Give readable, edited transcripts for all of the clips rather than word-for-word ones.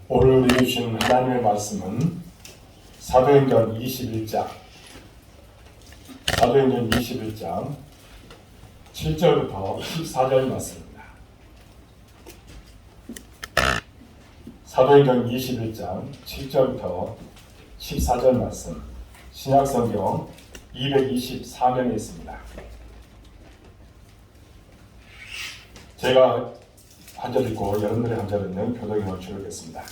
오늘 우리에게 주신 하나님의 말씀은 사도행전 21장 7절부터 14절 말씀입니다. 사도행전 21장 7절부터 14절 말씀, 신약성경 224면에 있습니다. 제가 한 절 읽고 여러분들이 한 절 읽는 교독임을 주르겠습니다.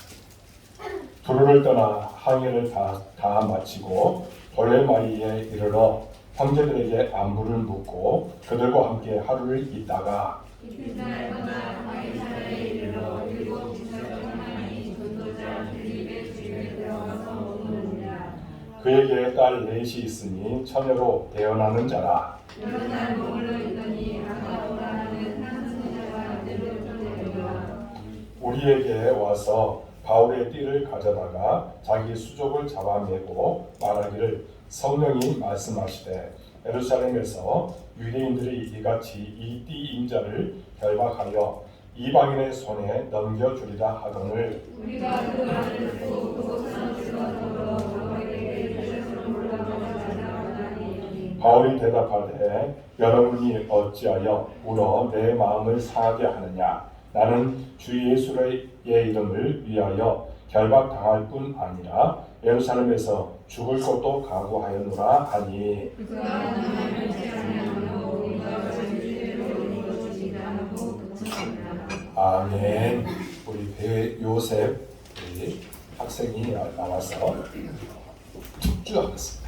두루를 떠나 항해를 다 마치고 돌레마리에 이르러 형제들에게 안부를 묻고 그들과 함께 하루를 있다가 이튿날 떠나 바이사라에 이르러 일곱 지체를 하나니 전도자 빌립의 집에 들어가서 머무르니라. 그에게 딸 넷이 있으니 처녀로 대언하는 자라. 여러 날 머물러 있더니 아가도라는 한 선지자가 때로 쫓아내더라. 우리에게 와서 바울의 띠를 가져다가 자기 수족을 잡아내고 말하기를 성령이 말씀하시되 예루살렘에서 유대인들이 이같이 이 띠 인자를 결박하여 이방인의 손에 넘겨주리라 하거늘 우리가 그 말을 듣고 그곳 사람들과 더불어 바울에게 예루살렘으로 올라가자 하니 바울이 대답하되 여러분이 어찌하여 울어 내 마음을 상하게 하느냐. 나는 주 예수의 이름을 위하여 결박당할 뿐 아니라 예루살렘에서 죽을 것도 각오하였노라 하니 그가 하나님을 믿지 아니하므로 우리가 진실대로 이루어지리라 하고 그쳤습니다. 아멘. 우리 요셉 우리 학생이 나와서 축주하겠습니다.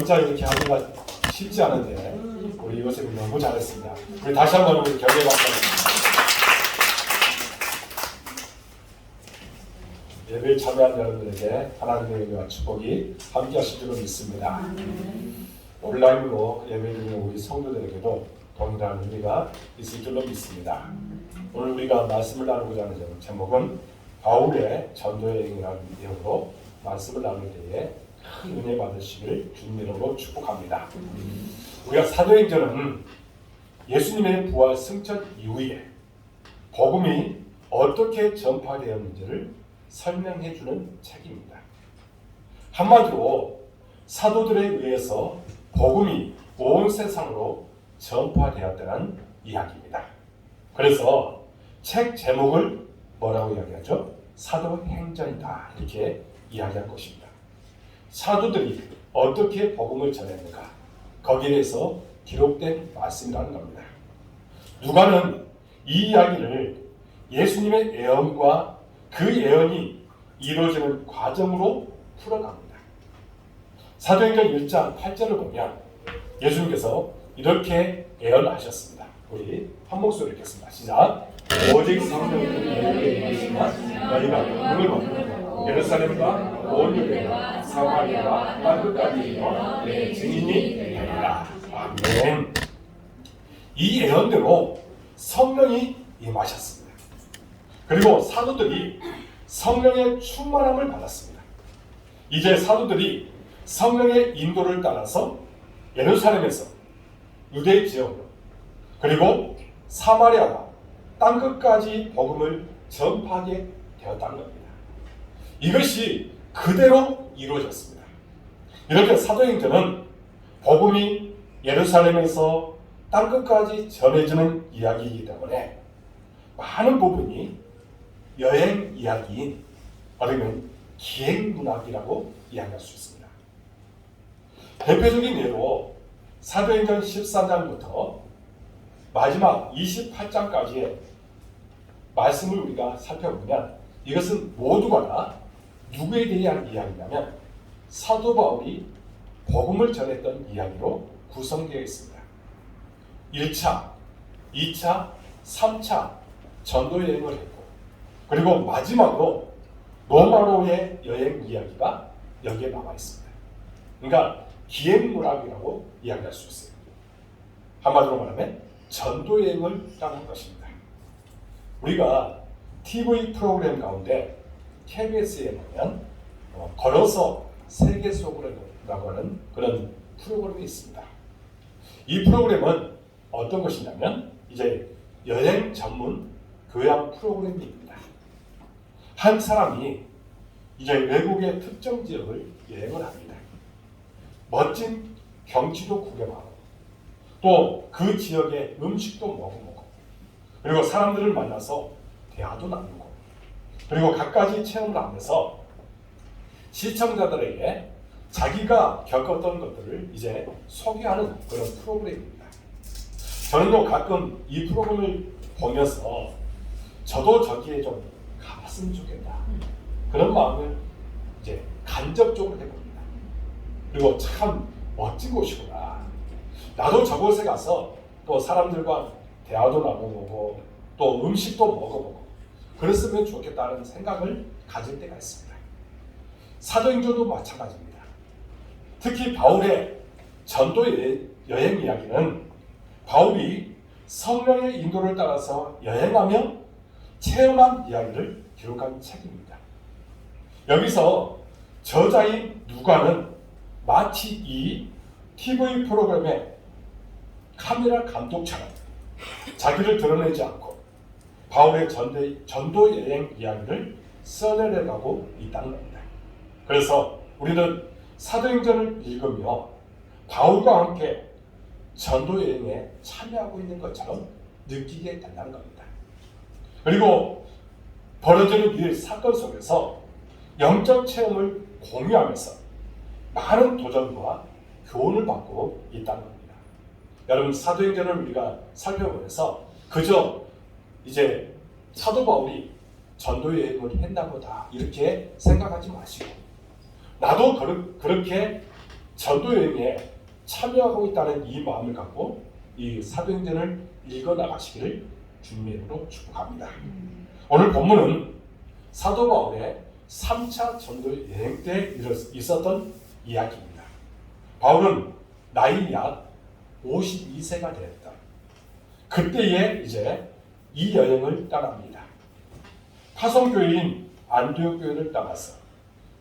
혼자 이렇게 하기가 쉽지 않은데 우리 이것을 너무 잘했습니다. 우리 다시 한번 우리 격려해 박수합니다. 예배에 참여한 여러분에게 하나님의 은혜와 축복이 함께 하실 줄로 믿습니다. 온라인으로 예배드리는 우리 성도들에게도 동일한 의미가 있을 줄로 믿습니다. 오늘 우리가 말씀을 나누고자 하는 제목은 바울의 전도여행이라는 내용으로 말씀을 나눌 때에 큰 은혜 받으시길 주님 이름으로 축복합니다. 우리가 사도행전은 예수님의 부활 승천 이후에 복음이 어떻게 전파되었는지를 설명해 주는 책입니다. 한마디로 사도들에 의해서 복음이 온 세상으로 전파되었다는 이야기입니다. 그래서 책 제목을 뭐라고 이야기하죠? 사도행전이다 이렇게 이야기할 것입니다. 사도들이 어떻게 복음을 전했는가 거기에 대해서 기록된 말씀이라는 겁니다. 누가는 이 이야기를 예수님의 예언과 그 예언이 이루어지는 과정으로 풀어갑니다. 사도행전 1장 8절을 보면 예수님께서 이렇게 예언하셨습니다. 우리 한 목소리 읽겠습니다. 시작. 오직 성령이 너희에게 임하시면 너희가 복음을 받고 예루살렘과 온 유대와 사마리아와 땅끝까지 이르러 내 증인이 되리라. 아멘. 이 예언대로 성령이 임하셨습니다. 그리고 사도들이 성령의 충만함을 받았습니다. 이제 사도들이 성령의 인도를 따라서 예루살렘에서 유대 지역으로 그리고 사마리아와 땅끝까지 복음을 전파하게 되었다는 겁니다. 이것이 그대로 이루어졌습니다. 이렇게 사도행전은 복음이 예루살렘에서 땅끝까지 전해지는 이야기이기 때문에 많은 부분이 여행 이야기인 아니면 기행문학이라고 이야기할 수 있습니다. 대표적인 예로 사도행전 14장부터 마지막 28장까지의 말씀을 우리가 살펴보면 이것은 모두가 다 누구에 대한 이야기냐면 사도 바울이 복음을 전했던 이야기로 구성되어 있습니다. 1차, 2차, 3차 전도 여행을 했고 그리고 마지막으로 로마로의 여행 이야기가 여기에 나와 있습니다. 그러니까 기행문학이라고 이야기할 수 있어요. 한마디로 말하면 전도 여행을 따는 것입니다. 우리가 TV 프로그램 가운데 KBS에 보면 걸어서 세계 속으로라고 하는 그런 프로그램이 있습니다. 이 프로그램은 어떤 것이냐면 이제 여행 전문 교양 프로그램입니다. 한 사람이 이제 외국의 특정 지역을 여행을 합니다. 멋진 경치도 구경하고 또 그 지역의 음식도 먹어보고 그리고 사람들을 만나서 대화도 나누고 그리고 갖가지 체험을 하면서 시청자들에게 자기가 겪었던 것들을 이제 소개하는 그런 프로그램입니다. 저는 가끔 이 프로그램을 보면서 저도 저기에 좀 가봤으면 좋겠다 그런 마음을 이제 간접적으로 해봅니다. 그리고 참 멋진 곳이구나. 나도 저곳에 가서 또 사람들과 대화도 나눠보고 또 음식도 먹어보고 그랬으면 좋겠다는 생각을 가질 때가 있습니다. 사도행전도 마찬가지입니다. 특히 바울의 전도 여행 이야기는 바울이 성령의 인도를 따라서 여행하며 체험한 이야기를 기록한 책입니다. 여기서 저자인 누가는 마치 이 TV 프로그램의 카메라 감독처럼 자기를 드러내지 않고 바울의 전도 여행 이야기를 써내려가고 있다는 겁니다. 그래서 우리는 사도행전을 읽으며 바울과 함께 전도 여행에 참여하고 있는 것처럼 느끼게 된다는 겁니다. 그리고 벌어지는 이 사건 속에서 영적 체험을 공유하면서 많은 도전과 교훈을 받고 있다는 겁니다. 여러분 사도행전을 우리가 살펴보면서 그저 이제 사도 바울이 전도 여행을 했나 보다 이렇게 생각하지 마시고 나도 그렇게 전도 여행에 참여하고 있다는 이 마음을 갖고 이 사도행전을 읽어 나가시기를 주님의 이름으로 축복합니다. 오늘 본문은 사도 바울의 3차 전도 여행 때 있었던 이야기입니다. 바울은 나이 약 52세가 되었다. 그때에 이제 이 여행을 떠납니다. 타성교회인 안디옥 교회를 떠나서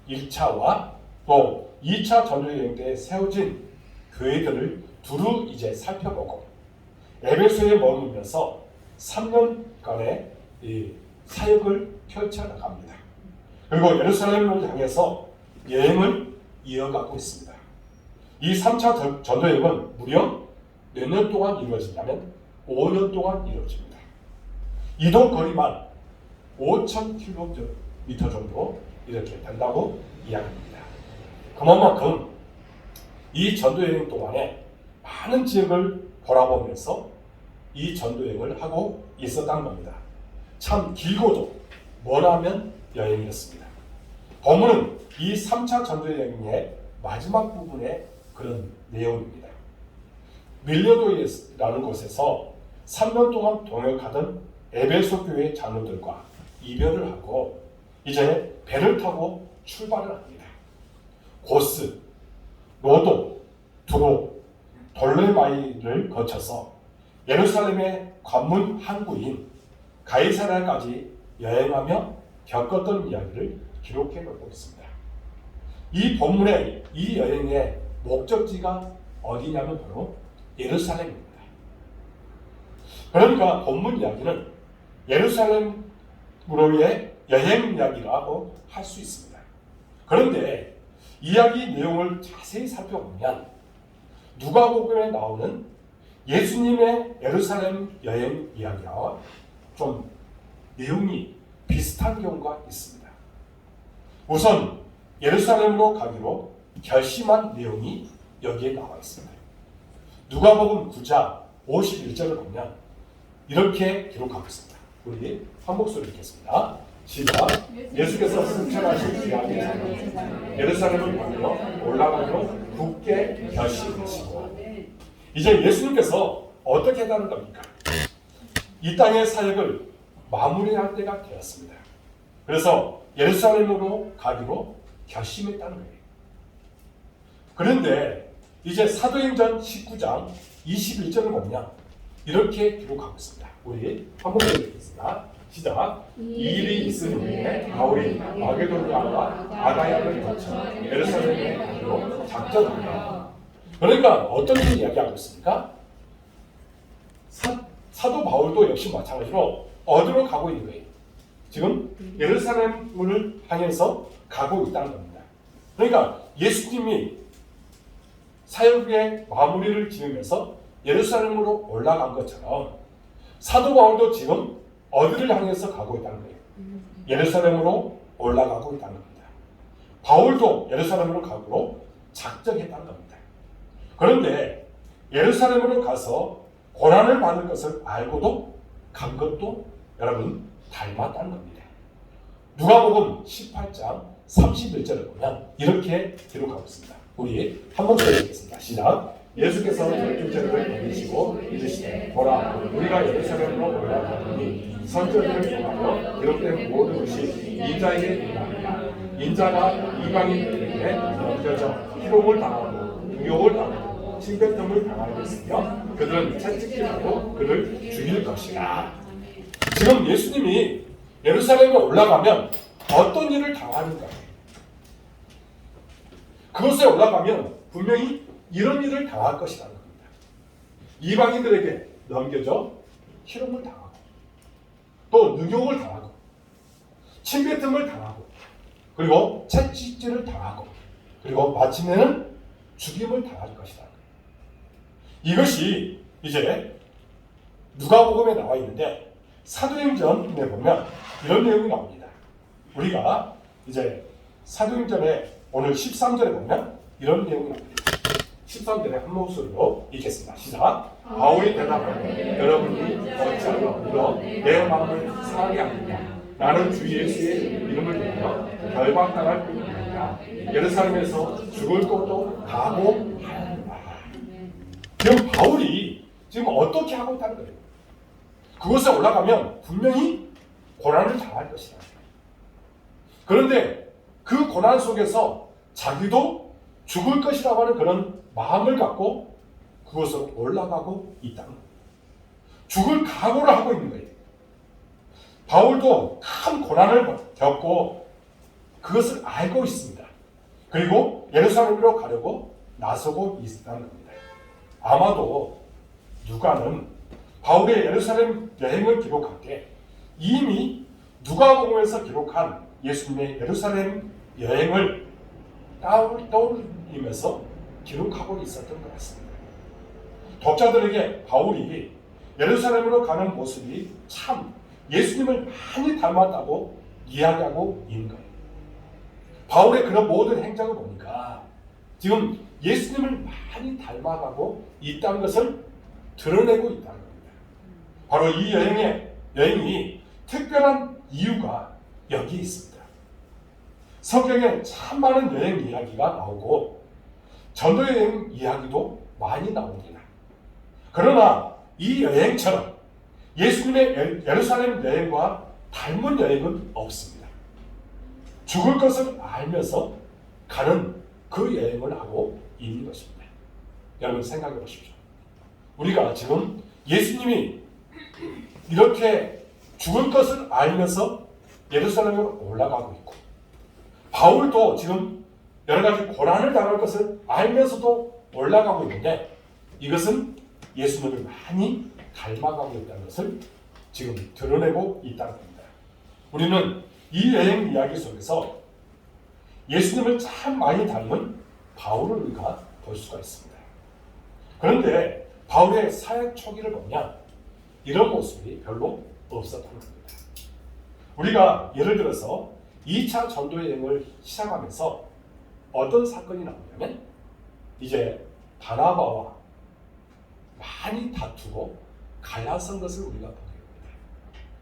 1차와 또 2차 전도 여행 때 세워진 교회들을 두루 이제 살펴보고 에베소에 머물면서 3년간의 이 사역을 펼쳐나갑니다. 그리고 예루살렘을 향해서 여행을 이어가고 있습니다. 이 3차 전도 여행은 무려 몇 년 동안 이루어지냐면 5년 동안 이루어집니다. 이동 거리만 5,000km 정도 이렇게 된다고 이야기합니다. 그만큼 이 전도여행 동안에 많은 지역을 돌아보면서 이 전도여행을 하고 있었다는 겁니다. 참 길고도 머나면 여행이었습니다. 본문은 이 3차 전도여행의 마지막 부분의 그런 내용입니다. 밀레도라는 곳에서 3년 동안 동역하던 에베소 교회 장로들과 이별을 하고 이제 배를 타고 출발을 합니다. 고스, 로도, 두로, 돌레마이를 거쳐서 예루살렘의 관문 항구인 가이사랴까지 여행하며 겪었던 이야기를 기록해 놓고 있습니다. 이 본문의 이 여행의 목적지가 어디냐면 바로 예루살렘입니다. 그러니까 본문 이야기는 예루살렘으로의 여행 이야기라고 할 수 있습니다. 그런데 이야기 내용을 자세히 살펴보면 누가복음에 나오는 예수님의 예루살렘 여행 이야기와 좀 내용이 비슷한 경우가 있습니다. 우선 예루살렘으로 가기로 결심한 내용이 여기에 나와 있습니다. 누가복음 9장 51절을 보면 이렇게 기록하고 있습니다. 우리 한 목소리 읽겠습니다. 시작. 예수께서 승천하신 지하의 자는 예루살렘을 향하여 올라가기로 굳게 결심하시고 이제 예수님께서 어떻게 하는 겁니까? 이 땅의 사역을 마무리할 때가 되었습니다. 그래서 예루살렘으로 가기로 결심했다는 거예요. 그런데 이제 사도행전 19장 21절을 보면 이렇게 기록하고 있습니다. 우리 한 번 더 읽겠습니다. 시작. 이 일이 있은 후에 바울이 마게도니아와 아가야를 거쳐 예루살렘에 가기로 작정합니다. 그러니까 어떤 일을 이야기하고 있습니까? 사도 바울도 역시 마찬가지로 어디로 가고 있는 거예요? 지금 예루살렘을 향해서 가고 있다는 겁니다. 그러니까 예수님이 사역의 마무리를 지으면서 예루살렘으로 올라간 것처럼 사도 바울도 지금 어디를 향해서 가고 있다는 거예요? 예루살렘으로 올라가고 있다는 겁니다. 바울도 예루살렘으로 가기로 작정했다는 겁니다. 그런데 예루살렘으로 가서 고난을 받을 것을 알고도 간 것도 여러분 닮았다는 겁니다. 누가복음 18장 31절을 보면 이렇게 기록하고 있습니다. 우리 한 번 더 읽겠습니다. 시작. 예수께서 열둘째를 보내시고 이르시되 보라 우리가 예루살렘으로 올라가니 선지자들을 통하여 기록된 모든 것이 인자에게 일어나리라. 인자가 이방인들에게 넘겨져 희롱을 당하고 능욕을 당하고 침뱉음을 당하고 있으며 그들은 채찍질하고 그를 죽일 것이라. 지금 예수님이 예루살렘에 올라가면 어떤 일을 당하는가? 그곳에 올라가면 분명히 이런 일을 당할 것이라는 겁니다. 이방인들에게 넘겨져 희롱을 당하고 또 능욕을 당하고 침뱉음을 당하고 그리고 채찍질을 당하고 그리고 마침내는 죽임을 당할 것이다. 이것이 이제 누가복음에 나와 있는데 사도행전에 보면 이런 내용이 나옵니다. 우리가 이제 사도행전에 오늘 13절에 보면 이런 내용이 나옵니다. 13절에 한 목소리로 읽겠습니다. 시작. 바울이 대답하되 여러분이 어찌하여 물어 내 마음을 상하게 하느냐. 나는 주 예수의 이름을 들며 결박당할 뿐이니라. 예루살렘에서 죽을 것도 각오하였다. 지금 바울이 지금 어떻게 하고 있다는 거예요? 그곳에 올라가면 분명히 고난을 당할 것이다. 그런데 그 고난 속에서 자기도 죽을 것이라고 하는 그런 마음을 갖고 그곳으로 올라가고 있다는 거예요. 죽을 각오를 하고 있는 거예요. 바울도 큰 고난을 겪고 그것을 알고 있습니다. 그리고 예루살렘으로 가려고 나서고 있다는 겁니다. 아마도 누가는 바울의 예루살렘 여행을 기록한 게 이미 누가복음에서 기록한 예수님의 예루살렘 여행을 떠올리면서 기록하고 있었던 것 같습니다. 독자들에게 바울이 예루살렘으로 가는 모습이 참 예수님을 많이 닮았다고 이야기하고 있는 거예요. 바울의 그런 모든 행적을 보니까 지금 예수님을 많이 닮아가고 있다는 것을 드러내고 있다는 겁니다. 바로 이 여행이 특별한 이유가 여기 있습니다. 성경에 참 많은 여행 이야기가 나오고 전도 여행 이야기도 많이 나옵니다. 그러나 이 여행처럼 예수님의 예루살렘 여행과 닮은 여행은 없습니다. 죽을 것을 알면서 가는 그 여행을 하고 있는 것입니다. 여러분 생각해 보십시오. 우리가 지금 예수님이 이렇게 죽을 것을 알면서 예루살렘으로 올라가고 있고 바울도 지금 여러 가지 고난을 당할 것을 알면서도 올라가고 있는데 이것은 예수님을 많이 닮아가고 있다는 것을 지금 드러내고 있다는 겁니다. 우리는 이 여행 이야기 속에서 예수님을 참 많이 닮은 바울을 우리가 볼 수가 있습니다. 그런데 바울의 사역 초기를 보면 이런 모습이 별로 없었다는 겁니다. 우리가 예를 들어서 2차 전도 여행을 시작하면서 어떤 사건이 나오냐면 이제 바나바와 많이 다투고 갈라선 것을 우리가 보게 됩니다.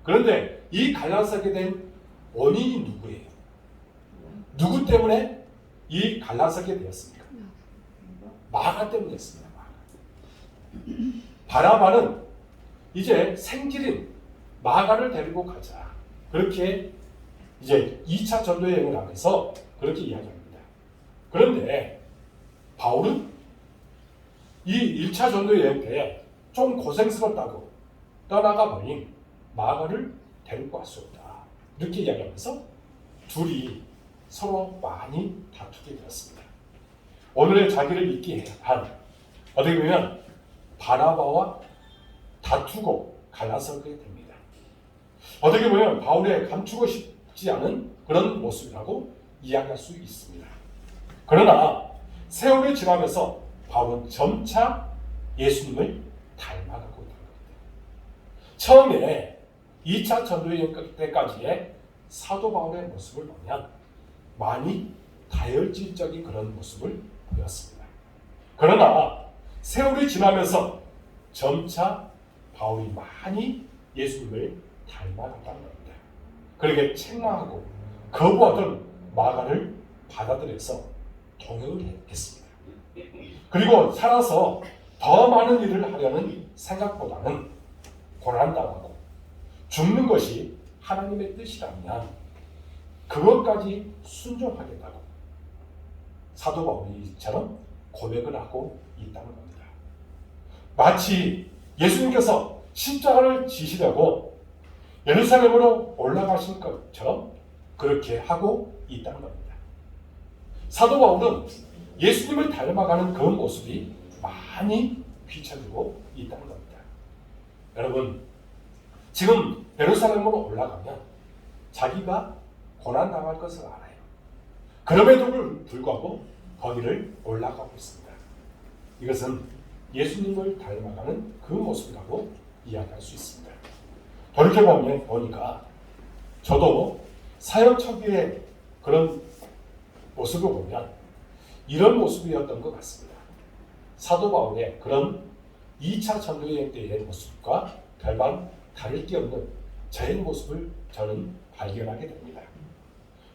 그런데 이 갈라서게 된 원인이 누구예요? 누구 때문에 이 갈라서게 되었습니까? 마가 때문이었습니다. 바나바는 이제 생질인 마가를 데리고 가자. 그렇게 이제 2차 전도 여행을 하면서 그렇게 이야기합니다. 그런데 바울은 이 1차 전도 여행 때 좀 고생스럽다고 떠나가 버린 마가를 데리고 갈 수 없다. 이렇게 이야기하면서 둘이 서로 많이 다투게 되었습니다. 오늘의 자기를 있게 한 어떻게 보면 바나바와 다투고 갈라서게 됩니다. 어떻게 보면 바울의 감추고 싶지 않은 그런 모습이라고 이야기할 수 있습니다. 그러나 세월이 지나면서 바울은 점차 예수님을 닮아가고 있는 겁니다. 처음에 2차 전도여행 때까지의 사도 바울의 모습을 보면 많이 다혈질적인 그런 모습을 보였습니다. 그러나 세월이 지나면서 점차 바울이 많이 예수님을 닮아갔다는 겁니다. 그렇게 책망하고 거부하던 마가를 받아들여서 동역을 했습니다. 그리고 살아서 더 많은 일을 하려는 생각보다는 고난당하고 죽는 것이 하나님의 뜻이라면 그것까지 순종하겠다고 사도 바울이처럼 고백을 하고 있다는 겁니다. 마치 예수님께서 십자가를 지시려고 예루살렘으로 올라가신 것처럼 그렇게 하고 있다는 겁니다. 사도 바울은 예수님을 닮아가는 그 모습이 많이 비춰지고 있다는 겁니다. 여러분, 지금 예루살렘으로 올라가면 자기가 고난당할 것을 알아요. 그럼에도 불구하고 거기를 올라가고 있습니다. 이것은 예수님을 닮아가는 그 모습이라고 이야기할 수 있습니다. 돌이켜보니까 저도 사역 초기의 그런 모습을 보면 이런 모습이었던 것 같습니다. 사도 바울의 그런 2차 전도여행 때의 모습과 별반 다를 게 없는 저의 모습을 저는 발견하게 됩니다.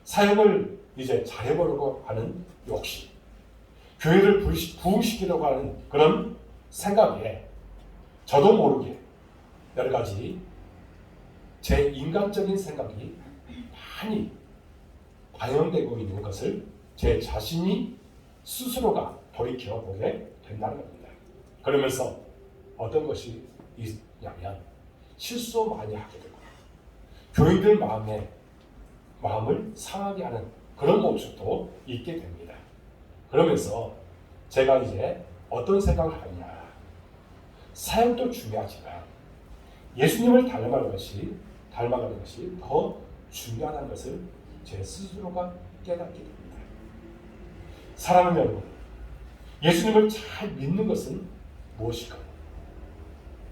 사역을 이제 잘해보려고 하는 욕심, 교회를 부흥시키려고 하는 그런 생각에 저도 모르게 여러 가지 제 인간적인 생각이 많이 반영되고 있는 것을 제 자신이 스스로가 돌이켜보게 된다는 겁니다. 그러면서 어떤 것이 있냐면 실수 많이 하게 되고 교인들 마음을 상하게 하는 그런 모습도 있게 됩니다. 그러면서 제가 이제 어떤 생각을 하냐, 사역도 중요하지만 예수님을 닮아가는 것이 더 중요하다는 것을 제 스스로가 깨닫게 됩니다. 사랑하는 여러분, 예수님을 잘 믿는 것은 무엇일까요?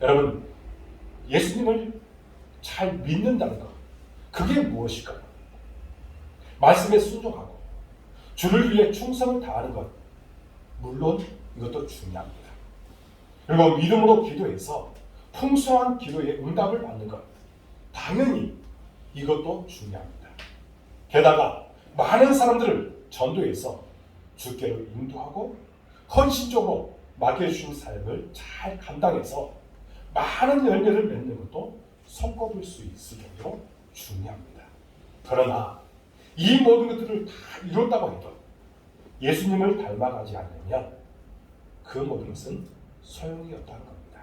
여러분, 예수님을 잘 믿는다는 것, 그게 무엇일까요? 말씀에 순종하고 주를 위해 충성을 다하는 것, 물론 이것도 중요합니다. 그리고 믿음으로 기도해서 풍성한 기도의 응답을 받는 것, 당연히 이것도 중요합니다. 게다가 많은 사람들을 전도해서 주께로 인도하고 헌신적으로 맡겨주신 사역을 잘 감당해서 많은 열매를 맺는 것도 손꼽을 수 있을 정도로 중요합니다. 그러나 이 모든 것들을 다 이뤘다고 해도 예수님을 닮아가지 않으면 그 모든 것은 소용이 없다는 겁니다.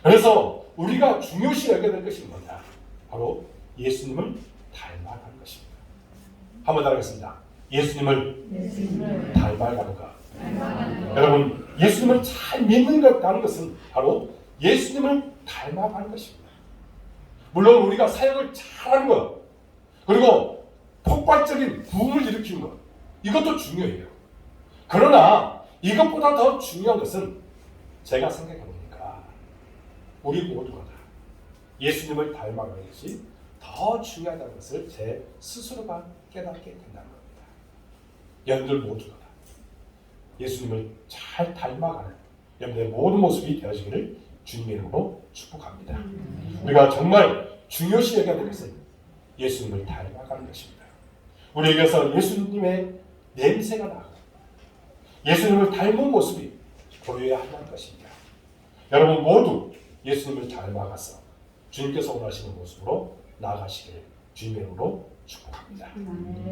그래서 우리가 중요시 여겨야 될 것이 뭐냐? 바로 예수님을 닮아가는 것입니다. 한번 따라하겠습니다. 예수님을 닮아가는 것. 여러분, 예수님을 잘 믿는 것이라는 것은 바로 예수님을 닮아가는 것입니다. 물론 우리가 사역을 잘하는 것, 그리고 폭발적인 부흥을 일으키는 것, 이것도 중요해요. 그러나 이것보다 더 중요한 것은 제가 생각해보니까 우리 모두가 다 예수님을 닮아가는 것이 더 중요하다는 것을 제 스스로가 깨닫게 된다는 겁니다. 여러분들 모두가 다 예수님을 잘 닮아가는 여러분들의 모든 모습이 되어지기를 주님의 이름으로 축복합니다. 우리가 정말 중요시 여겨야 될 것은 예수님을 닮아가는 것입니다. 우리에게서 예수님의 냄새가 나고 예수님을 닮은 모습이 보여야 한다는 것입니다. 여러분 모두 예수님을 닮아가서 주님께서 원하시는 모습으로 나아가시길 주님의 이름으로 축복합니다.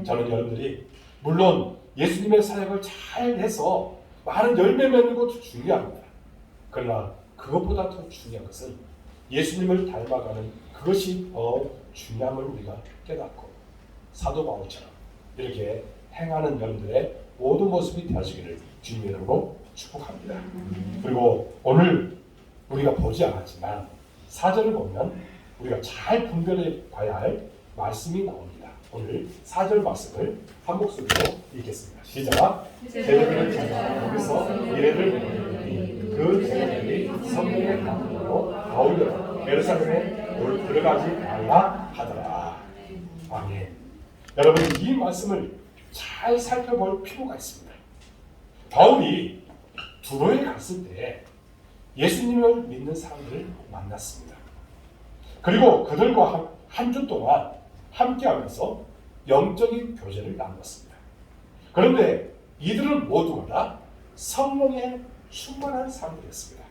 저는 여러분들이 물론 예수님의 사역을 잘 해서 많은 열매 맺는 것도 중요합니다. 그러나 그것보다 더 중요한 것은 예수님을 닮아가는 그것이 더 중요함을 우리가 깨닫고 사도 바울처럼 이렇게 행하는 여러분들의 모든 모습이 되어지기를 주님의 이름으로 축복합니다. 그리고 오늘 우리가 보지 않았지만 4절을 보면 우리가 잘 분별해 봐야 할 말씀이 나옵니다. 오늘 4절 말씀을 한 목소리로 읽겠습니다. 시작. 제자들은 거기서 이레를 보니 그 제자들이 성령의 감동으로 바울과 예루살렘에 들어가지 말라 하더라. 아멘. 여러분 이 말씀을 잘 살펴볼 필요가 있습니다. 바울이 두로에 갔을 때 예수님을 믿는 사람들을 만났습니다. 그리고 그들과 한 주 동안 함께하면서 영적인 교제를 나누었습니다. 그런데 이들은 모두가 다 성령에 충만한 사람들이었습니다.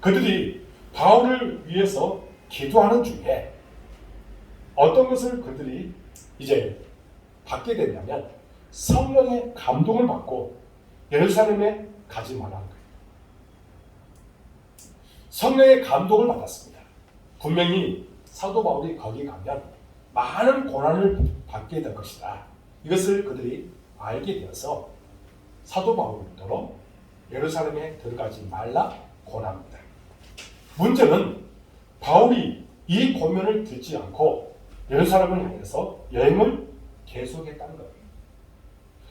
그들이 바울을 위해서 기도하는 중에 어떤 것을 그들이 이제 받게 됐냐면 성령의 감동을 받고 예루살렘에 가지 말라는 거예요. 성령의 감동을 받았습니다. 분명히 사도 바울이 거기 가면 많은 고난을 받게 될 것이다. 이것을 그들이 알게 되어서 사도 바울도 예루살렘에 들어가지 말라 권합니다. 문제는 바울이 이 권면을 듣지 않고 예루살렘을 향해서 여행을 계속했다는 거예요.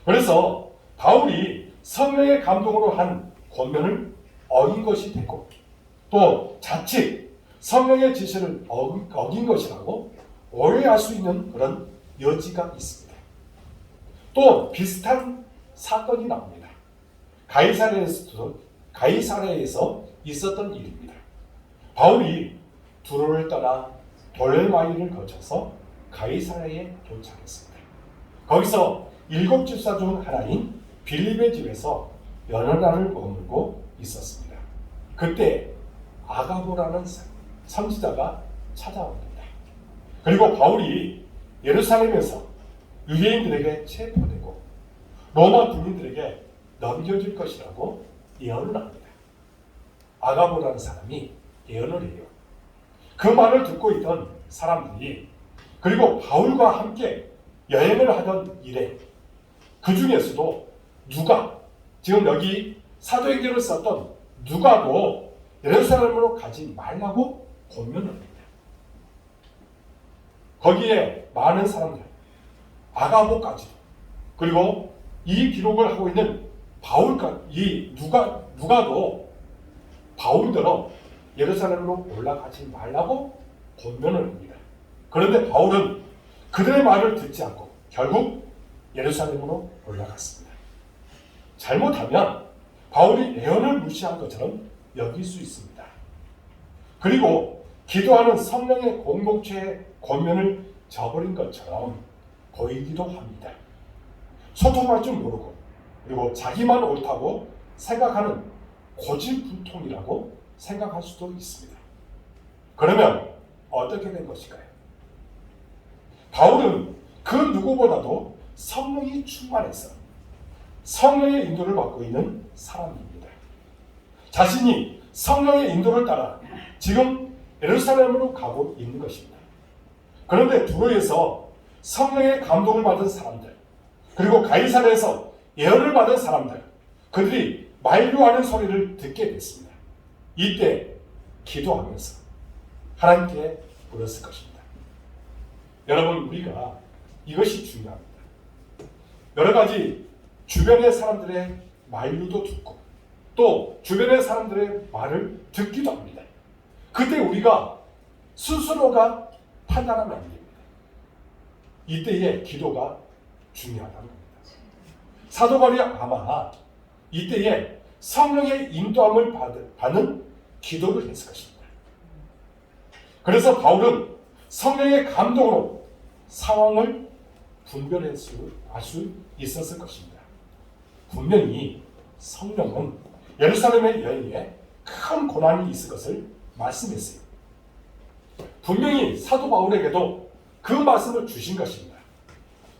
그래서 바울이 성령의 감동으로 한 권면을 어긴 것이 됐고 또 자칫 성령의 지시를 어긴 것이라고 오해할 수 있는 그런 여지가 있습니다. 또 비슷한 사건이 나옵니다. 가이사랴에서 있었던 일입니다. 바울이 두로를 떠나 돌레마이를 거쳐서 가이사랴에 도착했습니다. 거기서 7집사 중 하나인 빌립의 집에서 여러 날을 머물고 있었습니다. 그때 아가보라는 선지자가 찾아옵니다. 그리고 바울이 예루살렘에서 유대인들에게 체포되고 로마 군인들에게 넘겨질 것이라고 예언을 합니다. 아가보라는 사람이 예언을 해요. 그 말을 듣고 있던 사람들이, 그리고 바울과 함께 여행을 하던 일에 그 중에서도 누가, 지금 여기 사도행전을 썼던 누가도 예루살렘으로 가지 말라고 권면을 합니다. 거기에 많은 사람들, 아가보까지도, 그리고 이 기록을 하고 있는 바울까지, 누가도 바울대로 예루살렘으로 올라가지 말라고 권면을 합니다. 그런데 바울은 그들의 말을 듣지 않고 결국 예루살렘으로 올라갔습니다. 잘못하면 바울이 예언을 무시한 것처럼 여길 수 있습니다. 그리고 기도하는 성령의 공동체의 권면을 저버린 것처럼 보이기도 합니다. 소통할 줄 모르고, 그리고 자기만 옳다고 생각하는 고집불통이라고 생각할 수도 있습니다. 그러면 어떻게 된 것일까요? 바울은 그 누구보다도 성령이 충만해서 성령의 인도를 받고 있는 사람입니다. 자신이 성령의 인도를 따라 지금 예루살렘으로 가고 있는 것입니다. 그런데 두로에서 성령의 감동을 받은 사람들, 그리고 가이사랴에서 예언을 받은 사람들, 그들이 만류하는 소리를 듣게 됐습니다. 이때 기도하면서 하나님께 물었을 것입니다. 여러분, 우리가 이것이 중요합니다. 여러 가지 주변의 사람들의 만류도 듣고 또 주변의 사람들의 말을 듣기도 합니다. 그때 우리가 스스로가 판단하면 안 됩니다. 이때의 기도가 중요하다는 겁니다. 사도 바울이 아마 이때에 성령의 인도함을 받는 기도를 했을 것입니다. 그래서 바울은 성령의 감동으로 상황을 분별할 수 있었을 것입니다. 분명히 성령은 예루살렘의 여인에 큰 고난이 있을 것을 말씀했어요. 분명히 사도 바울에게도 그 말씀을 주신 것입니다.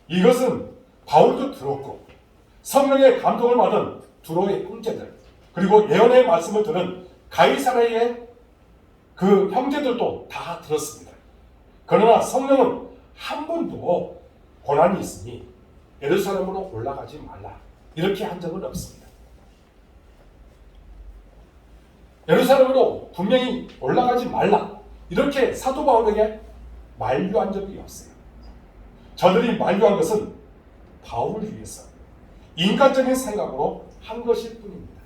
이것은 바울도 들었고 성령의 감동을 받은 두로의 형제들, 그리고 예언의 말씀을 들은 가이사랴의 그 형제들도 다 들었습니다. 그러나 성령은 한 번도 고난이 있으니 예루살렘으로 올라가지 말라 이렇게 한 적은 없습니다. 예루살렘으로 분명히 올라가지 말라 이렇게 사도 바울에게 만류한 적이 없어요. 저들이 만류한 것은 바울을 위해서 인간적인 생각으로 한 것일 뿐입니다.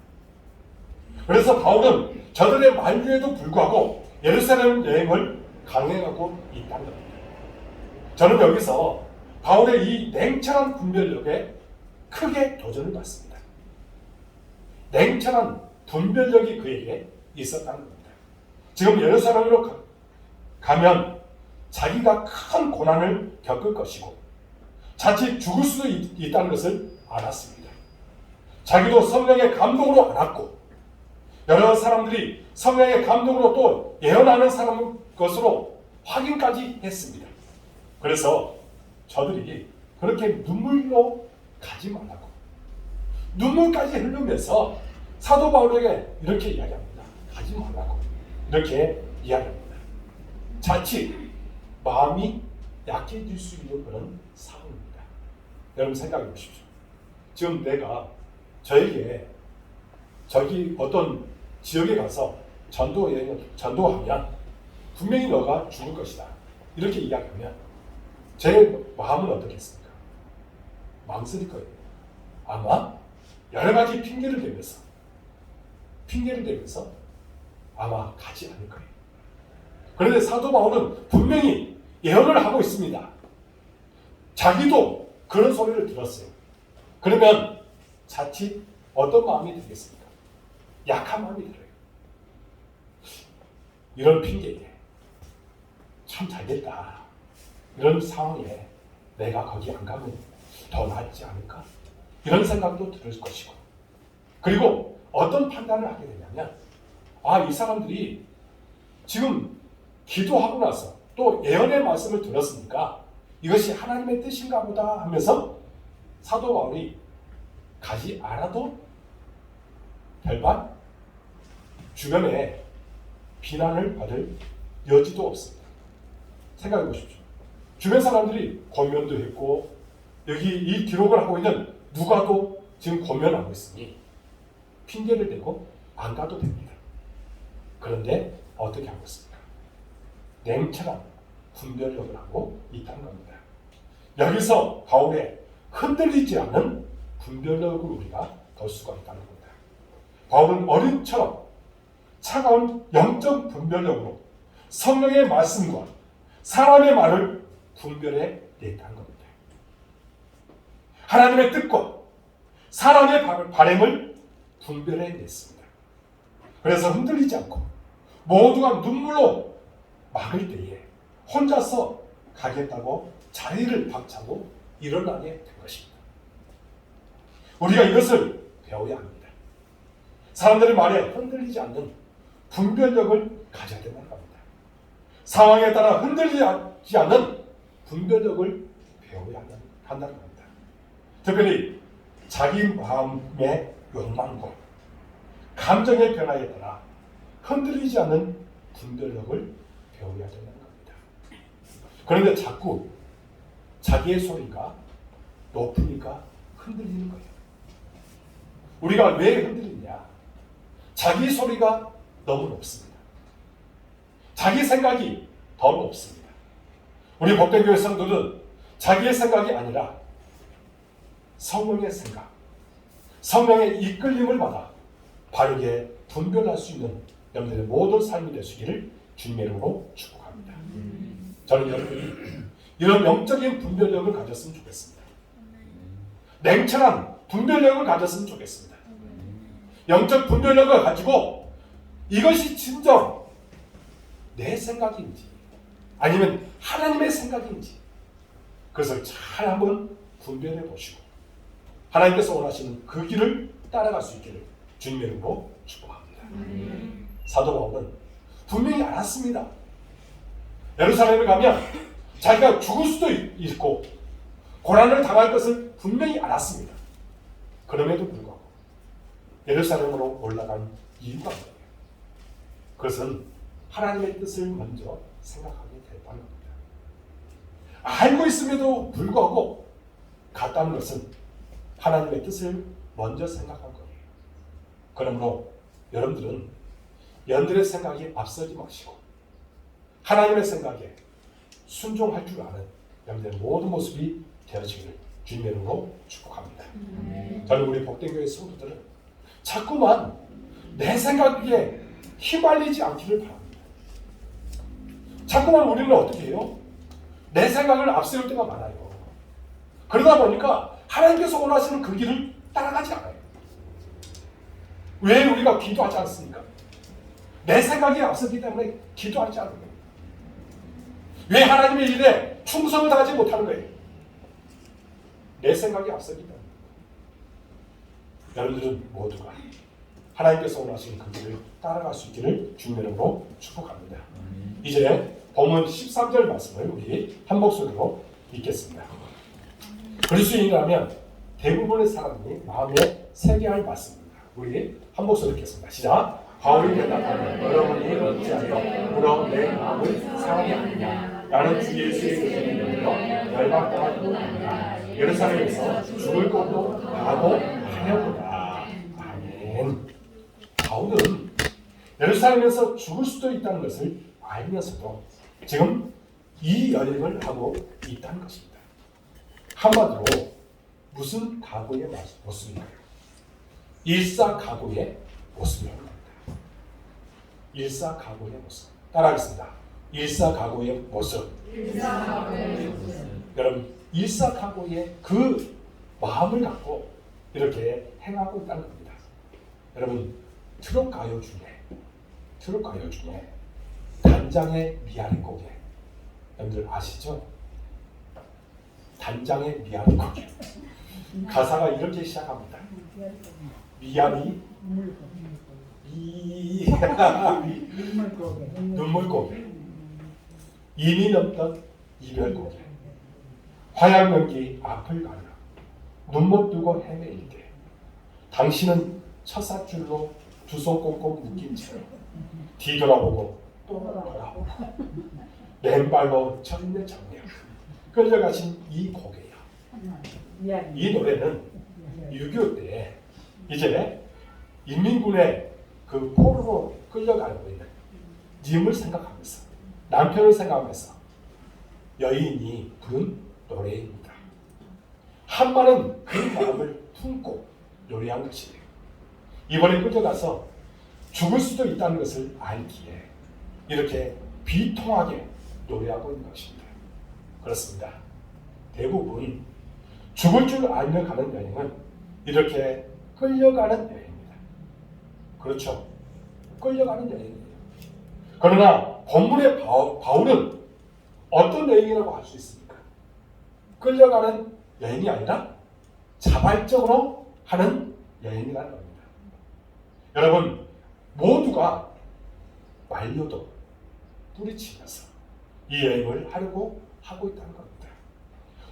그래서 바울은 저들의 만류에도 불구하고 예루살렘 여행을 강행하고 있다는 겁니다. 저는 여기서 바울의 이 냉철한 분별력에 크게 도전을 받습니다. 냉철한 분별력이 그에게 있었다는 겁니다. 지금 예루살렘으로 가면 자기가 큰 고난을 겪을 것이고 자칫 죽을 수도 있다는 것을 알았습니다. 자기도 성령의 감동으로 알았고 여러 사람들이 성령의 감동으로 또 예언하는 사람 것으로 확인까지 했습니다. 그래서 저들이 그렇게 눈물로 가지 말라고, 눈물까지 흘리면서 사도 바울에게 이렇게 이야기합니다. 가지 말라고 이렇게 이야기합니다. 자칫 마음이 약해질 수 있는 그런 상황입니다. 여러분 생각해 보십시오. 지금 내가 저에게 저기 어떤 지역에 가서 전도하면 분명히 너가 죽을 것이다 이렇게 이야기하면 제 마음은 어떻겠습니까? 망설일 거예요. 아마 여러 가지 핑계를 대면서 아마 가지 않을 거예요. 그런데 사도 바울은 분명히 예언을 하고 있습니다. 자기도 그런 소리를 들었어요. 그러면 자칫 어떤 마음이 들겠습니까? 약한 마음이 들어요. 이런 핑계에 참 잘됐다. 이런 상황에 내가 거기 안 가면 더 낫지 않을까? 이런 생각도 들을 것이고, 그리고 어떤 판단을 하게 되냐면, 이 사람들이 지금 기도하고 나서 또 예언의 말씀을 들었으니까 이것이 하나님의 뜻인가 보다 하면서 사도 바울이 가지 않아도 별반 주변에 비난을 받을 여지도 없습니다. 생각해 보십시오. 주변 사람들이 권면도 했고, 여기 이 기록을 하고 있는 누가도 지금 권면하고 있으니 핑계를 대고 안 가도 됩니다. 그런데 어떻게 하고 있습니까? 냉철한 분별력을 하고 있다는 겁니다. 여기서 바울의 흔들리지 않는 분별력을 우리가 볼 수가 있다는 겁니다. 바울은 어린처럼 차가운 영적 분별력으로 성령의 말씀과 사람의 말을 분별해 냈다는 겁니다. 하나님의 뜻과 사람의 바람을 분별해 냈습니다. 그래서 흔들리지 않고 모두가 눈물로 막을 때에 혼자서 가겠다고 자리를 박차고 일어나게 된 것입니다. 우리가 이것을 배워야 합니다. 사람들의 말에 흔들리지 않는 분별력을 가져야 된다는 겁니다. 상황에 따라 흔들리지 않는 분별력을 배워야 한다는 겁니다. 특별히 자기 마음의 욕망과 감정의 변화에 따라 흔들리지 않는 분별력을 배워야 된다는 겁니다. 그런데 자꾸 자기의 소리가 높으니까 흔들리는 거예요. 우리가 왜 흔들리냐? 자기 소리가 너무 높습니다. 자기 생각이 더 높습니다. 우리 복된교회 성도는 자기의 생각이 아니라 성령의 생각, 성령의 이끌림을 받아 바르게 분별할 수 있는 여러분들의 모든 삶이 되시기를 주님의 이름으로 축복합니다. 저는 여러분이 이런 영적인 분별력을 가졌으면 좋겠습니다. 냉철한 분별력을 가졌으면 좋겠습니다. 영적 분별력을 가지고 이것이 진정 내 생각인지 아니면 하나님의 생각인지 그것을 잘 한번 분별해 보시고 하나님께서 원하시는 그 길을 따라갈 수 있기를 주님의 이름으로 축복합니다. 사도 바울은 분명히 알았습니다. 예루살렘에 가면 자기가 죽을 수도 있고 고난을 당할 것을 분명히 알았습니다. 그럼에도 불구하고 예루살렘으로 올라간 이유가 뭐예요? 그것은 하나님의 뜻을 먼저 생각하게 됐다는 겁니다. 알고 있음에도 불구하고 갔다는 것은 하나님의 뜻을 먼저 생각한 거예요. 그러므로 여러분들은 연들의 생각이 앞서지 마시고 하나님의 생각에 순종할 줄 아는 여러분들의 모든 모습이 되어지기를 주님의 이름으로 축복합니다. 저는 우리 복된교회 성도들은 자꾸만 내 생각에 휘말리지 않기를 바랍니다. 자꾸만 우리는 어떻게 해요? 내 생각을 앞세울 때가 많아요. 그러다 보니까 하나님께서 원하시는 그 길을 따라가지 않아요. 왜 우리가 기도하지 않습니까? 내 생각이 앞서기 때문에 기도하지 않는 거예요. 왜 하나님의 일에 충성을 다하지 못하는 거예요? 내 생각이 앞서기 때문에. 여러분들은 모두가 하나님께서 원하시는 그 길을 따라갈 수 있기를 주님의 이름으로 축복합니다. 이제 본문 13절 말씀을 우리 한 목소리로 읽겠습니다. 그리스도인이라면 대부분의 사람이 마음에 새겨야 할 말씀입니다. 우리 한 목소리 읽겠습니다. 시작. 바울이 대답하되 여러분이 어찌하여 물어 내 마음을 상하게 하느냐. 나는 주 예수의 그리스도를 믿어 열방당할 뿐 아니라 예루살렘에서 죽을 것도 나도 하려구나. 아멘. 바울은 예루살렘에서 죽을 수도 있다는 것을 알면서도 지금 이 여행을 하고 있다는 것입니다. 한마디로 무슨 각오의 모습인가요? 일사각오의 모습이라고 합니다. 일사각오의 모습. 따라하겠습니다. 일사각오의 모습. 여러분, 일사각오의 그 마음을 갖고 이렇게 행하고 있다는 겁니다. 여러분, 트롯 가요 중에 간장의 미아리 고개 여러분들 아시죠? 단장의 미안 고개. 가사가 이렇게 시작합니다. 미안이 눈물 고개. 이미 넘던 이별 고개. 화양연기 앞을 가려 눈못 뜨고 헤매일 때 당신은 첫사줄로 두 손 꽁꽁 묶인 채 뒤돌아보고 또 돌아보고 맨발로 천내 정령 끌려가신 이 고개야. 이 노래는 6.25 때 이제 인민군의 그 포로로 끌려가고 있는 님을 생각하면서 남편을 생각하면서 여인이 부른 노래입니다. 한마는 그 마음을 품고 노래한 것이에요. 이번에 끌려가서 죽을 수도 있다는 것을 알기에 이렇게 비통하게 노래하고 있는 것입니다. 그렇습니다. 대부분 죽을 줄 알며 가는 여행은 이렇게 끌려가는 여행입니다. 그렇죠? 끌려가는 여행이에요. 그러나 본문의 바울은 어떤 여행이라고 할 수 있습니까? 끌려가는 여행이 아니라 자발적으로 하는 여행이라는 겁니다. 여러분 모두가 말려도 뿌리치면서 이 여행을 하려고 하고 있다는 겁니다.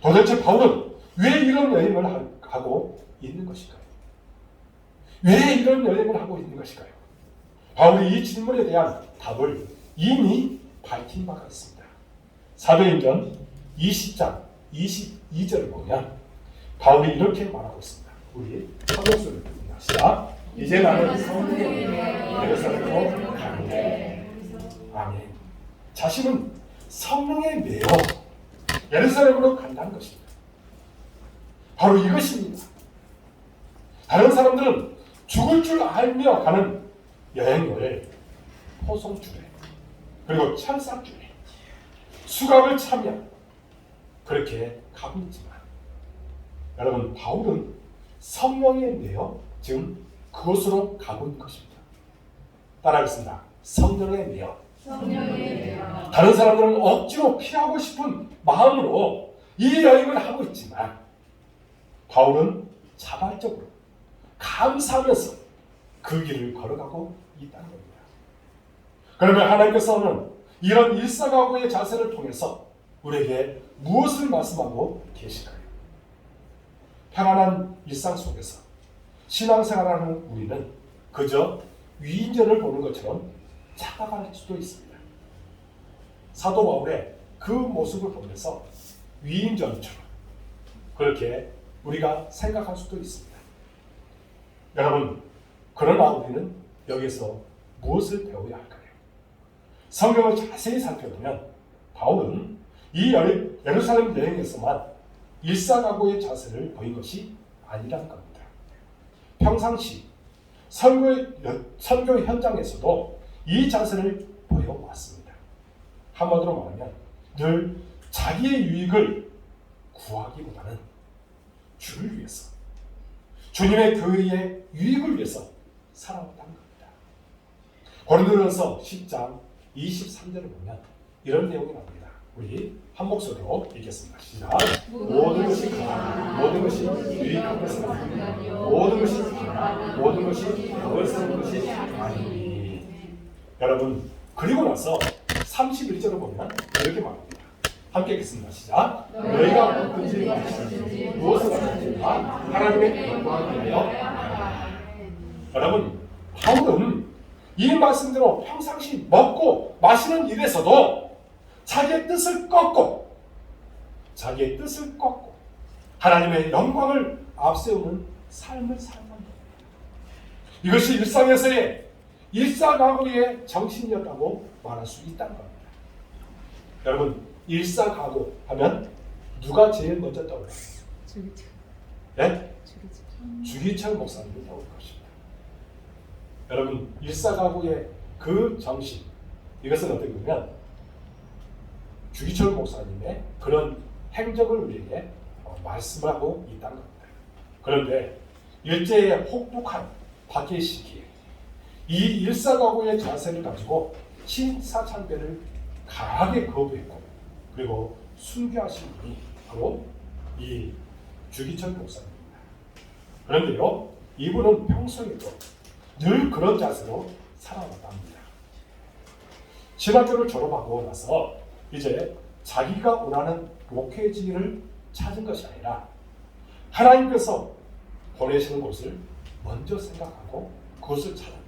도대체 바울은 왜 이런 여행을 하고 있는 것일까요? 왜 이런 여행을 하고 있는 것일까요? 바울이 이 질문에 대한 답을 이미 밝힌 바가 있습니다. 사도행전 20장 22절을 보면 바울이 이렇게 말하고 있습니다. 우리 한 목소리를 듣습니다. 이제 나는 성령의 예루살렘으로 가는데 아멘. 자신은 성령에 매여 예루살렘으로 간다는 것입니다. 바로 이것입니다. 다른 사람들은 죽을 줄 알며 가는 여행을 포송주례 그리고 철사주례 수갑을 차며 그렇게 가고 있지만 여러분 바울은 성령에 매여 지금 그곳으로 가고 있는 것입니다. 따라하겠습니다. 성령에 매여. 다른 사람들은 억지로 피하고 싶은 마음으로 이 여행을 하고 있지만 바울은 자발적으로 감사하면서 그 길을 걸어가고 있다는 겁니다. 그러면 하나님께서는 이런 일사각오의 자세를 통해서 우리에게 무엇을 말씀하고 계실까요? 평안한 일상 속에서 신앙생활하는 우리는 그저 위인전을 보는 것처럼 착각할 수도 있습니다. 사도 바울의 그 모습을 보면서 위인전처럼 그렇게 우리가 생각할 수도 있습니다. 여러분, 그러나 우리는 여기서 무엇을 배워야 할까요? 성경을 자세히 살펴보면 바울은 이 예루살렘 여행에서만 일사각오의 자세를 보인 것이 아니라는 겁니다. 평상시 선교 현장에서도 이 자세를 보여왔습니다. 한마디로 말하면 늘 자기의 유익을 구하기보다는 주를 위해서 주님의 교회의 유익을 위해서 살아왔다는 겁니다. 고린도전서 10장 23절을 보면 이런 내용이 나옵니다. 우리 한 목소리로 읽겠습니다. 시작. 모든 것이 강하고 모든 것이 유익한 것은 아니요 모든 것이 강하고 모든 것이 벌스러운 것이 아니니. 여러분 그리고 나서 31절을 보면 이렇게 말합니다. 함께 읽겠습니다. 시작. 너희가 무엇든지 마시든지 무엇을 하든지 다 하나님의 영광을 위하여. 여러분 바울은 이 말씀대로 평상시 먹고 마시는 일에서도 자기의 뜻을 꺾고 하나님의 영광을 앞세우는 삶을 살는 겁니다. 이것이 일상에서의 일사각오의 정신이었다고 말할 수 있다는 겁니다. 여러분 일사각오 하면 누가 제일 먼저 떠올라요? 네? 주기철 목사님이 떠오를 것입니다. 여러분 일사각오의 그 정신 이것은 어떻게 보면 주기철 목사님의 그런 행적을 우리에게 말씀하고 있다는 겁니다. 그런데 일제의 혹독한 박해 시기에 이 일사각오의 자세를 가지고 신사참배를 강하게 거부했고 그리고 순교하신 분이 바로 이 주기철 목사님입니다. 그런데요, 이분은 평소에도 늘 그런 자세로 살아왔답니다. 신학교를 졸업하고 나서 이제 자기가 원하는 목회지를 찾은 것이 아니라 하나님께서 보내시는 곳을 먼저 생각하고 그것을 찾았대요.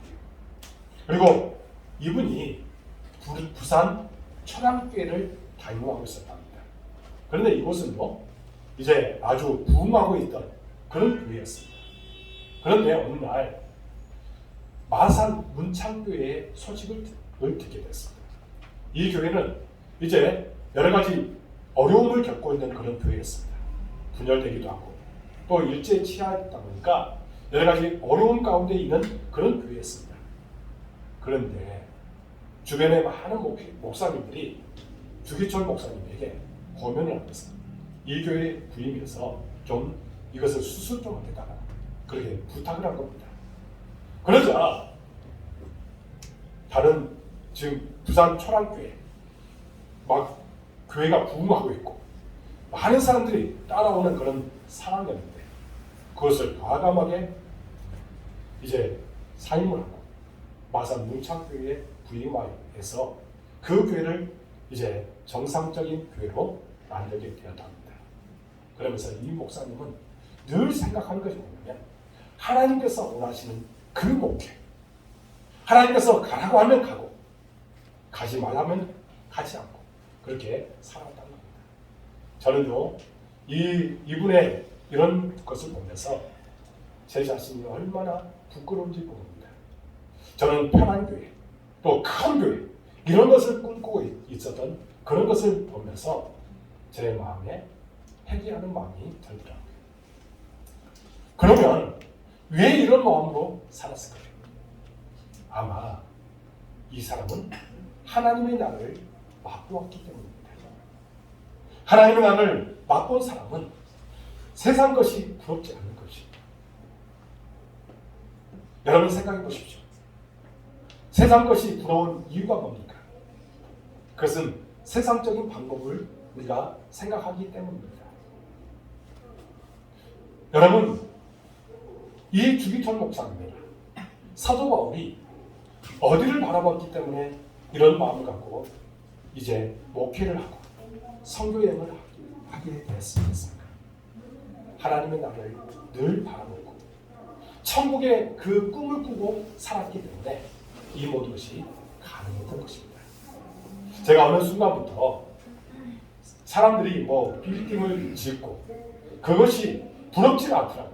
그리고 이분이 부산 천안교회를 담임하고 있었답니다. 그런데 이곳은요, 이제 아주 부흥하고 있던 그런 교회였습니다. 그런데 어느 날 마산 문창교회의 소식을 듣게 됐습니다. 이 교회는 이제 여러 가지 어려움을 겪고 있는 그런 교회였습니다. 분열되기도 하고 또 일제에 취하였다 보니까 여러 가지 어려움 가운데 있는 그런 교회였습니다. 그런데 주변의 많은 목사님들이 주기철 목사님에게 고면을 하면서 이 교회에 부임해서 좀 이것을 수술 좀 하겠다고 그렇게 부탁을 한 겁니다. 그러자 다른 지금 부산 초랑교회 막 교회가 부흥하고 있고 많은 사람들이 따라오는 그런 상황이었는데 그것을 과감하게 이제 사임을 하고 마산 문창교회에 부임해서 그 교회를 이제 정상적인 교회로 만들게 되었답니다. 그러면서 이 목사님은 늘 생각하는 것이 뭐냐면 하나님께서 원하시는 그 목회, 하나님께서 가라고 하면 가고 가지 말라면 가지 않고 그렇게 살아왔다는 겁니다. 저는요 이분의 이런 것을 보면서 제 자신이 얼마나 부끄러운지 모릅니다. 저는 편한 교회 또 큰 교회 이런 것을 꿈꾸고 있었던 그런 것을 보면서 제 마음에 회개하는 마음이 들더라고요. 그러면 왜 이런 마음으로 살았을까요? 아마 이 사람은 하나님의 나라를 맛보았기 때문입니다. 하나님의 나라를 맛본 사람은 세상 것이 부럽지 않는 것입니다. 여러분 생각해 보십시오. 세상 것이 부러운 이유가 뭡니까? 그것은 세상적인 방법을 우리가 생각하기 때문입니다. 여러분, 이 주기철 목사님이나 사도 바울이 어디를 바라봤기 때문에 이런 마음을 갖고 이제 목회를 하고 선교여행을 하게 됐습니까? 하나님의 나라를 늘 바라보고 천국의 그 꿈을 꾸고 살았기 때문에 이 모든 것이 가능했던 것입니다. 제가 어느 순간부터 사람들이 뭐 빌딩을 짓고 그것이 부럽지가 않더라고요.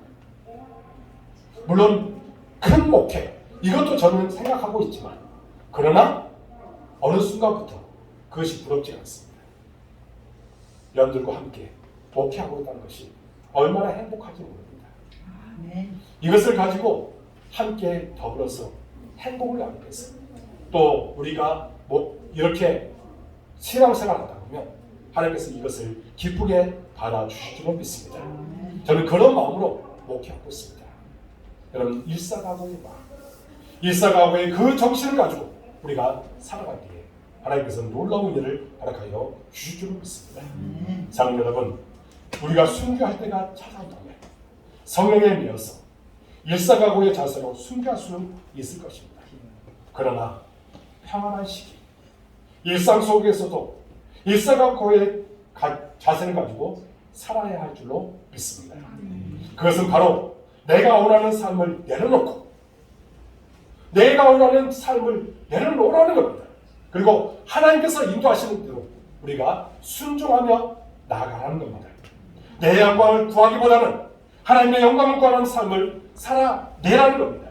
물론 큰 목회 이것도 저는 생각하고 있지만 그러나 어느 순간부터 그것이 부럽지 않습니다. 여러분들과 함께 목회하고 있다는 것이 얼마나 행복한지 모릅니다. 이것을 가지고 함께 더불어서 행복을 나누겠습니다. 또 우리가 뭐 이렇게 신앙생활을 하다 보면 하나님께서 이것을 기쁘게 받아주실 줄로 믿습니다. 저는 그런 마음으로 목회하고 있습니다. 여러분 일사각오의 마음, 일사각오의 그 정신을 가지고 우리가 살아가기에 하나님께서 놀라운 일을 허락하여 주실 줄로 믿습니다. 사랑하는 여러분, 우리가 순교할 때가 찾아온다면 성령에 매여서 일사각오의 자세로 순교할 수 있을 것입니다. 그러나 평안한 시기, 일상 속에서도 일사각오의 자세를 가지고 살아야 할 줄로 믿습니다. 그것은 바로 내가 원하는 삶을 내려놓고 내가 원하는 삶을 내려놓으라는 겁니다. 그리고 하나님께서 인도하시는 대로 우리가 순종하며 나아가라는 겁니다. 내 영광을 구하기보다는 하나님의 영광을 구하는 삶을 살아내라는 겁니다.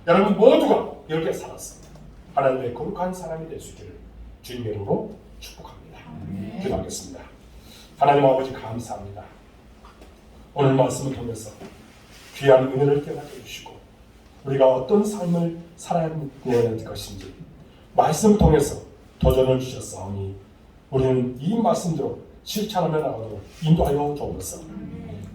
여러분 모두가 이렇게 살았습니다. 하나님의 거룩한 사람이 될 수 있기를 주님의 이름으로 축복합니다. 기도하겠습니다. 하나님 아버지 감사합니다. 오늘 말씀을 통해서 귀한 은혜를 깨닫게 해주시고 우리가 어떤 삶을 살아야 될 것인지 말씀을 통해서 도전을 주셨사오니 우리는 이 말씀대로 실천하며 나가도록 인도하여 주옵소서.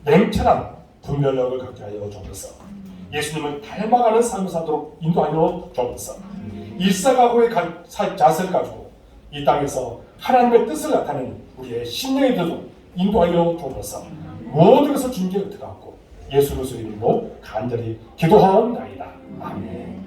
냉철한 분별력을 갖게 하여 주옵소서. 예수님을 닮아가는 삶을 사도록 인도하여 주옵소서. 일사각오의 자세를 가지고 이 땅에서 하나님의 뜻을 나타내는 우리의 심령이 되도록 인도하여 주옵소서. 모든 것을 주님께 엎드려갖고 예수 그리스도의 이름으로 간절히 기도하옵나이다. 아멘.